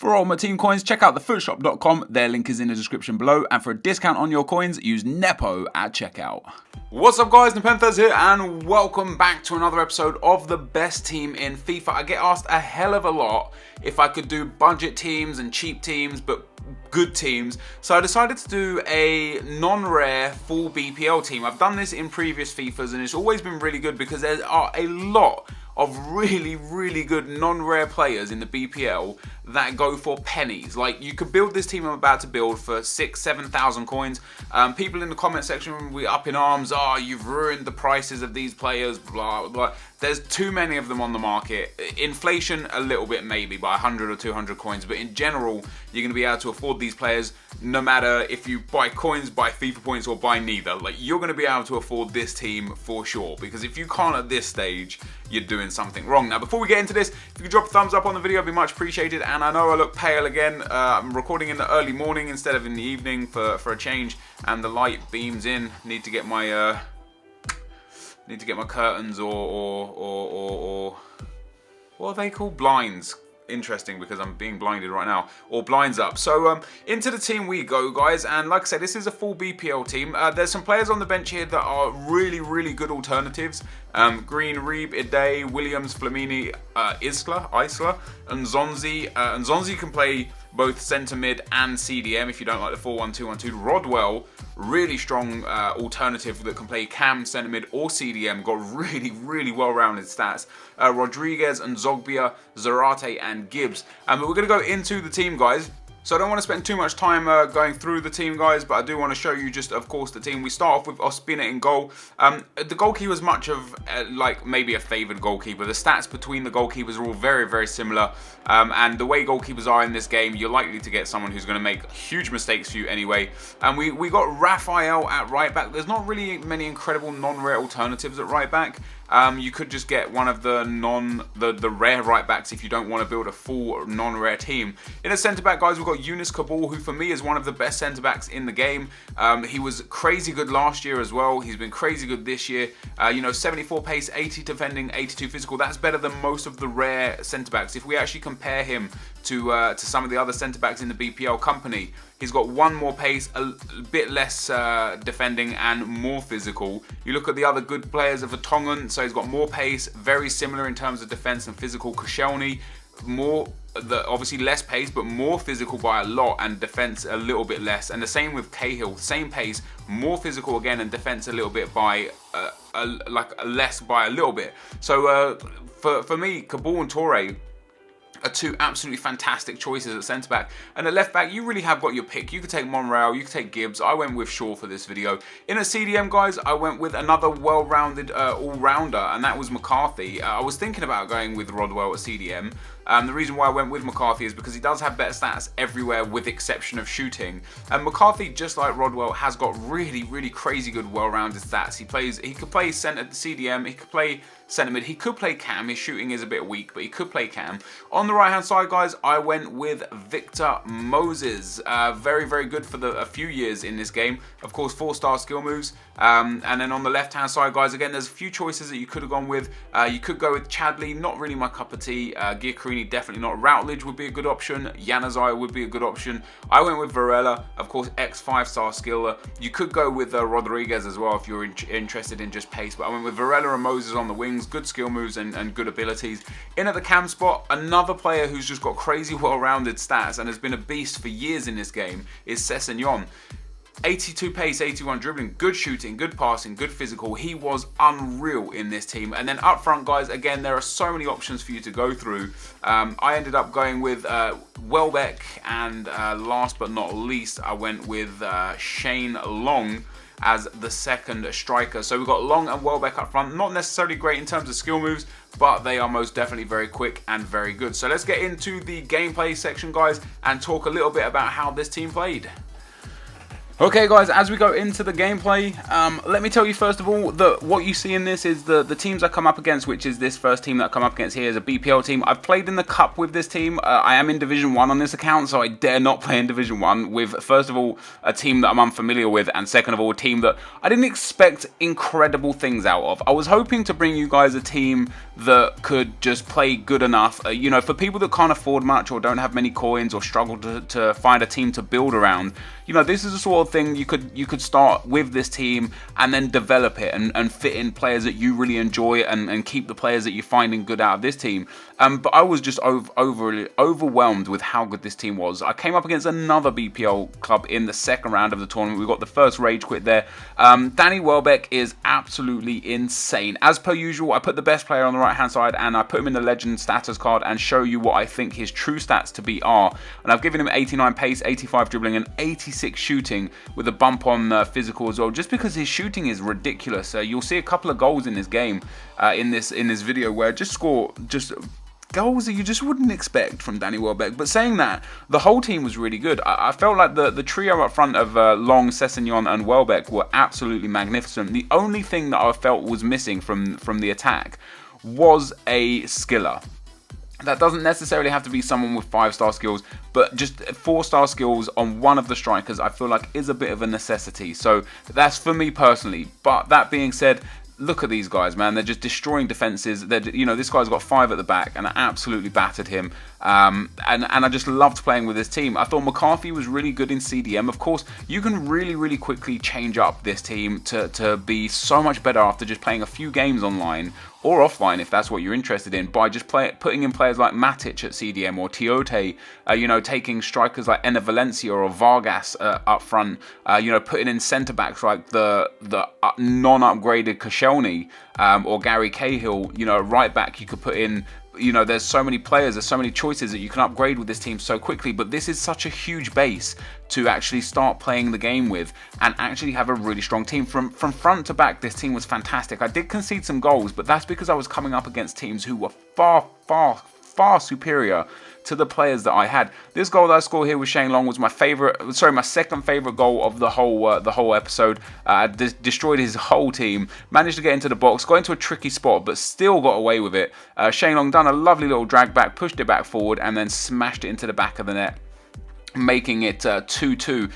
For all my team coins, check out thefootshop.com. Their link is in the description below. And for a discount on your coins, use Nepo at checkout. What's up guys, NepentheZ here and welcome back to another episode of the best team in FIFA. I get asked a hell of a lot if I could do budget teams and cheap teams, but good teams. So I decided to do a non-rare full BPL team. I've done this in previous FIFAs and it's always been really good because there are a lot of really good non-rare players in the BPL that go for pennies. Like, you could build this team I'm about to build for 6,000-7,000 coins. People in the comment section will be up in arms, oh, you've ruined the prices of these players, blah blah. There's too many of them on the market. Inflation a little bit maybe by 100 or 200 coins, but in general you're going to be able to afford these players no matter if you buy coins, buy FIFA points or buy neither. Like, you're going to be able to afford this team for sure, because if you can't at this stage, you're doing something wrong. Now before we get into this, if you could drop a thumbs up on the video, it'd be much appreciated. And I know I look pale again. I'm recording in the early morning instead of in the evening for a change, and the light beams in. Need to get my curtains or what are they called? Blinds. Interesting, because I'm being blinded right now, or blinds up. So into the team we go, guys, and like I said, this is a full BPL team. There's some players on the bench here that are really good alternatives. Green, Reeb, Ide, Williams, Flamini, Isla, and Zonzi. And Zonzi can play both centre mid and CDM if you don't like the 4-1-2-1-2. Rodwell, really strong alternative that can play cam, centre mid or CDM. Got really well-rounded stats. Rodriguez and Zogbia, Zarate and Gibbs. But we're going to go into the team, guys. So I don't want to spend too much time going through the team, guys, but I do want to show you just, of course, the team. We start off with Ospina in goal. The goalkeeper is much of, like, maybe a favoured goalkeeper. The stats between the goalkeepers are all very similar. And the way goalkeepers are in this game, you're likely to get someone who's going to make huge mistakes for you anyway. And we got Raphael at right back. There's not really many incredible non-rare alternatives at right back. You could just get one of the rare right backs if you don't want to build a full non-rare team. In a centre back, guys, we've got Yunus Kabul, who for me is one of the best centre backs in the game. He was crazy good last year as well. He's been crazy good this year. 74 pace, 80 defending, 82 physical. That's better than most of the rare centre backs. If we actually compare him to some of the other centre backs in the BPL company, he's got one more pace, a bit less defending and more physical. You look at the other good players of Vertonghen, so he's got more pace, very similar in terms of defense and physical. Koscielny, obviously less pace, but more physical by a lot, and defense a little bit less. And the same with Cahill, same pace, more physical again, and defense a little bit by less by a little bit. So for me, Kabul and Torre are two absolutely fantastic choices at centre back. And at left back, you really have got your pick. You could take Monreal, you could take Gibbs. I went with Shaw for this video. In a CDM, guys, I went with another well-rounded all-rounder, and that was McCarthy. I was thinking about going with Rodwell at CDM. The reason why I went with McCarthy is because he does have better stats everywhere with exception of shooting. And McCarthy, just like Rodwell, has got really crazy good well-rounded stats. He could play centre CDM, he could play centre mid, he could play cam. His shooting is a bit weak, but he could play cam. On the right hand side, guys, I went with Victor Moses. Very good for a few years in this game. Of course, 4-star skill moves. And then on the left hand side, guys, again, there's a few choices that you could have gone with. You could go with Chadley, not really my cup of tea. Giaccherini, definitely not. Routledge would be a good option. Januzaj would be a good option. I went with Varela, of course, X 5-star skiller. You could go with Rodriguez as well if you're interested in just pace, but I went with Varela and Moses on the wings. Good skill moves and good abilities. In at the cam spot, another player who's just got crazy well-rounded stats and has been a beast for years in this game is Sessegnon. 82 pace, 81 dribbling, good shooting, good passing, good physical. He was unreal in this team. And then up front, guys, again, there are so many options for you to go through. I ended up going with Welbeck, and last but not least, I went with Shane Long as the second striker. So we've got Long and Welbeck up front. Not necessarily great in terms of skill moves, but they are most definitely very quick and very good. So let's get into the gameplay section, guys, and talk a little bit about how this team played. Okay guys, as we go into the gameplay, let me tell you first of all that what you see in this is the teams I come up against, which is this first team that I come up against here is a BPL team. I've played in the Cup with this team. I am in Division 1 on this account, so I dare not play in Division 1 with, first of all, a team that I'm unfamiliar with, and second of all, a team that I didn't expect incredible things out of. I was hoping to bring you guys a team that could just play good enough, you know, for people that can't afford much or don't have many coins or struggle to find a team to build around. You know, this is the sort of thing you could start with this team and then develop it and fit in players that you really enjoy and keep the players that you're finding good out of this team. But I was just overwhelmed with how good this team was. I came up against another BPL club in the second round of the tournament. We got the first rage quit there. Danny Welbeck is absolutely insane. As per usual, I put the best player on the right hand side and I put him in the legend status card and show you what I think his true stats to be are. And I've given him 89 pace, 85 dribbling and 86 shooting with a bump on physical as well, just because his shooting is ridiculous. You'll see a couple of goals in this game, in this video, where score goals that you just wouldn't expect from Danny Welbeck. But saying that, the whole team was really good. I felt like the trio up front of Long, Sessegnon and Welbeck were absolutely magnificent. The only thing that I felt was missing from the attack was a skiller. That doesn't necessarily have to be someone with 5-star skills, but just 4-star skills on one of the strikers I feel like is a bit of a necessity. So that's for me personally. But that being said, look at these guys, man. They're just destroying defenses. You know, this guy's got 5 at the back and I absolutely battered him. And I just loved playing with this team. I thought McCarthy was really good in CDM. Of course, you can really quickly change up this team to be so much better after just playing a few games online or offline, if that's what you're interested in, by just putting in players like Matic at CDM or Tiote, you know, taking strikers like Enner Valencia or Vargas up front, you know, putting in centre backs like the non-upgraded Koscielny or Gary Cahill, you know, right back you could put in. You know, there's so many players, there's so many choices that you can upgrade with this team so quickly, but this is such a huge base to actually start playing the game with and actually have a really strong team. From front to back, this team was fantastic. I did concede some goals, but that's because I was coming up against teams who were far superior to the players that I had. This goal that I scored here with Shane Long was my second favorite goal of the whole episode. Destroyed his whole team, managed to get into the box, got into a tricky spot, but still got away with it. Shane Long done a lovely little drag back, pushed it back forward, and then smashed it into the back of the net, making it 2-2.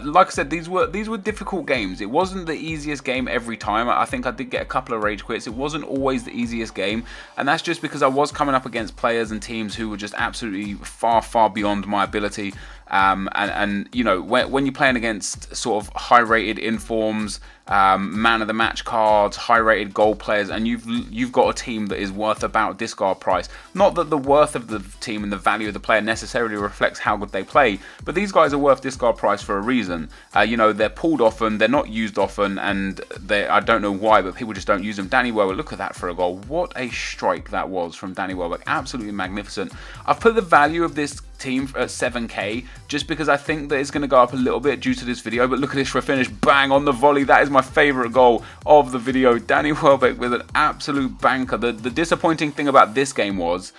Like I said, these were difficult games. It wasn't the easiest game every time. I think I did get a couple of rage quits. It wasn't always the easiest game, and that's just because I was coming up against players and teams who were just absolutely far beyond my ability. And you know, when you're playing against sort of high-rated informs, man of the match cards, high-rated goal players, and you've got a team that is worth about discard price. Not that the worth of the team and the value of the player necessarily reflects how good they play, but these guys are worth discard price for a reason. You know, they're pulled often, they're not used often, and I don't know why, but people just don't use them. Danny Welbeck, look at that for a goal. What a strike that was from Danny Welbeck. Absolutely magnificent. I've put the value of this team at 7k just because I think that it's going to go up a little bit due to this video, but look at this for a finish. Bang on the volley. That is my favorite goal of the video. Danny Welbeck with an absolute banker. The disappointing thing about this game was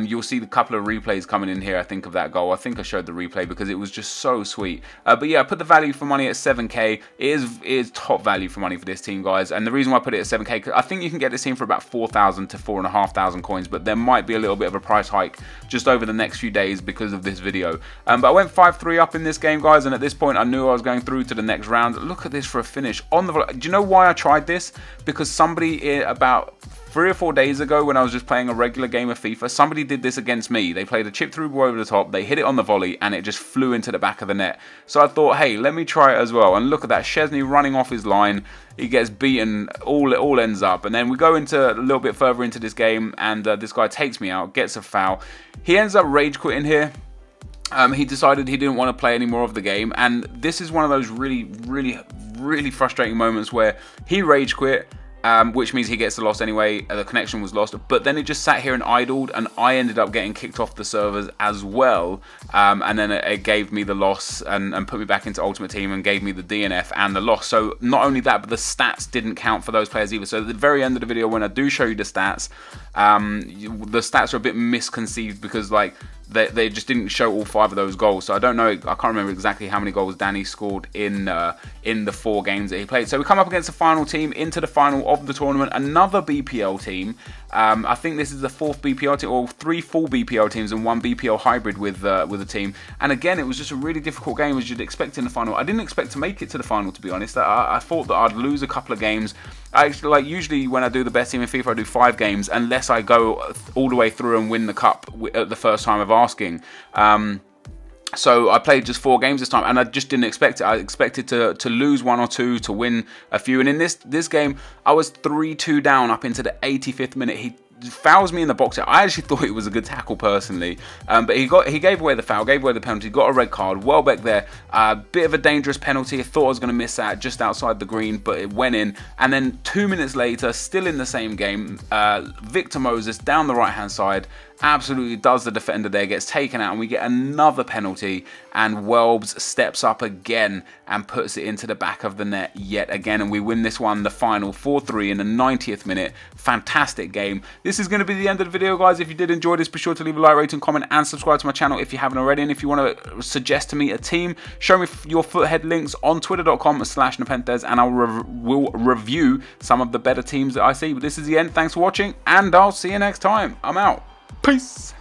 you'll see a couple of replays coming in here, I think, of that goal. I think I showed the replay because it was just so sweet. But yeah, I put the value for money at 7k. It is top value for money for this team, guys, and the reason why I put it at 7k, because I think you can get this team for about 4,000 to 4,500 coins, but there might be a little bit of a price hike just over the next few days because of this video. But I went 5-3 up in this game, guys, and at this point I knew I was going through to the next round. Look at this for a finish on the volley. Do you know why I tried this? Because somebody about 3 or 4 days ago, when I was just playing a regular game of FIFA, somebody did this against me. They played a chip through ball over the top, they hit it on the volley, and it just flew into the back of the net. So I thought, hey, let me try it as well. And look at that, Szczesny running off his line. He gets beaten, all ends up. And then we go into a little bit further into this game, and this guy takes me out, gets a foul. He ends up rage quitting here. He decided he didn't want to play any more of the game, and this is one of those really frustrating moments where he rage quit, which means he gets the loss anyway. The connection was lost, but then it just sat here and idled, and I ended up getting kicked off the servers as well. And then it gave me the loss and put me back into Ultimate Team and gave me the DNF and the loss. So not only that, but the stats didn't count for those players either. So at the very end of the video, when I do show you the stats are a bit misconceived, because like they just didn't show all 5 of those goals. So I don't know, I can't remember exactly how many goals Danny scored in the 4 games that he played. So we come up against the final team into the final of the tournament, another BPL team. I think this is the 4th BPL team, or 3 full BPL teams and 1 BPL hybrid with a team. And again, it was just a really difficult game, as you'd expect in the final. I didn't expect to make it to the final, to be honest. I thought that I'd lose a couple of games. I actually, like, usually when I do the best team in FIFA, I do 5 games, unless I go all the way through and win the cup at the first time of asking. So I played just 4 games this time, and I just didn't expect it. I expected to lose 1 or 2, to win a few. And in this game, I was 3-2 down up into the 85th minute. He fouls me in the box. I actually thought it was a good tackle personally, but he gave away the foul, gave away the penalty, got a red card. Welbeck there, bit of a dangerous penalty. I thought I was going to miss that just outside the green, but it went in. And then 2 minutes later, still in the same game, Victor Moses down the right hand side absolutely does the defender there, gets taken out, and we get another penalty, and Welbs steps up again and puts it into the back of the net yet again, and we win this one, the final, 4-3 in the 90th minute. Fantastic game. This is going to be the end of the video, guys. If you did enjoy this, be sure to leave a like, rating, comment, and subscribe to my channel if you haven't already. And if you want to suggest to me a team, show me your foothead links on twitter.com/NepentheZ, and I will review some of the better teams that I see. But this is the end. Thanks for watching, and I'll see you next time. I'm out. Peace.